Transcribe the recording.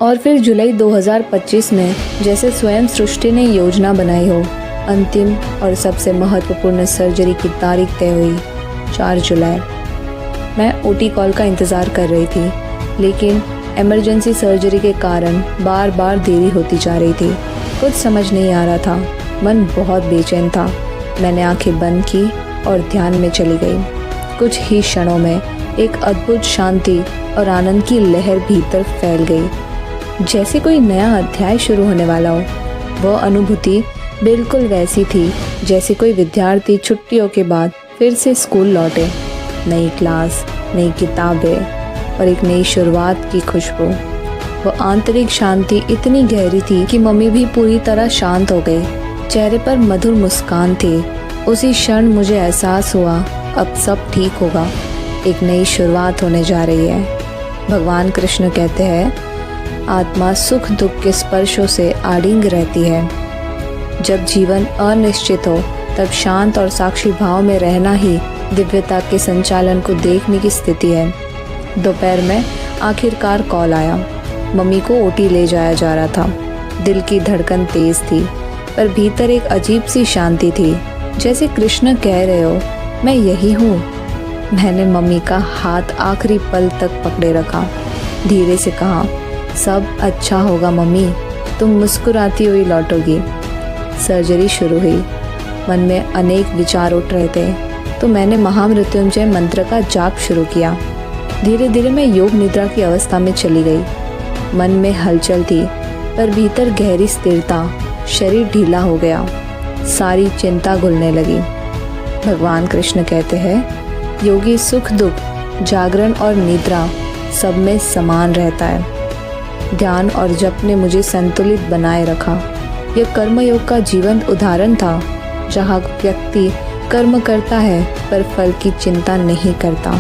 और फिर जुलाई 2025 में जैसे स्वयं सृष्टि ने योजना बनाई हो, अंतिम और सबसे महत्वपूर्ण सर्जरी की तारीख तय हुई 4 जुलाई। मैं ओटी कॉल का इंतज़ार कर रही थी, लेकिन इमरजेंसी सर्जरी के कारण बार बार देरी होती जा रही थी। कुछ समझ नहीं आ रहा था, मन बहुत बेचैन था। मैंने आंखें बंद की और ध्यान में चली गई। कुछ ही क्षणों में एक अद्भुत शांति और आनंद की लहर भीतर फैल गई, जैसे कोई नया अध्याय शुरू होने वाला हो। वह अनुभूति बिल्कुल वैसी थी जैसे कोई विद्यार्थी छुट्टियों के बाद फिर से स्कूल लौटे। नई क्लास, नई किताबें और एक नई शुरुआत की खुशबू। वह आंतरिक शांति इतनी गहरी थी कि मम्मी भी पूरी तरह शांत हो गई। चेहरे पर मधुर मुस्कान थी। उसी क्षण मुझे एहसास हुआ, अब सब ठीक होगा, एक नई शुरुआत होने जा रही है। भगवान कृष्ण कहते हैं, आत्मा सुख दुख के स्पर्शों से आड़िंग रहती है। जब जीवन अनिश्चित हो तब शांत और साक्षी भाव में रहना ही दिव्यता के संचालन को देखने की स्थिति है। दोपहर में आखिरकार कॉल आया। मम्मी को ओटी ले जाया जा रहा था। दिल की धड़कन तेज थी, पर भीतर एक अजीब सी शांति थी, जैसे कृष्ण कह रहे हो, मैं यही हूँ। मैंने मम्मी का हाथ आखिरी पल तक पकड़े रखा। धीरे से कहा, सब अच्छा होगा मम्मी, तुम मुस्कुराती हुई लौटोगी। सर्जरी शुरू हुई। मन में अनेक विचार उठ रहे थे, तो मैंने महामृत्युंजय मंत्र का जाप शुरू किया। धीरे धीरे मैं योग निद्रा की अवस्था में चली गई। मन में हलचल थी, पर भीतर गहरी स्थिरता। शरीर ढीला हो गया, सारी चिंता घुलने लगी। भगवान कृष्ण कहते हैं, योगी सुख दुख, जागरण और निद्रा सब में समान रहता है। ध्यान और जप ने मुझे संतुलित बनाए रखा। यह कर्मयोग का जीवंत उदाहरण था, जहाँ व्यक्ति कर्म करता है पर फल की चिंता नहीं करता।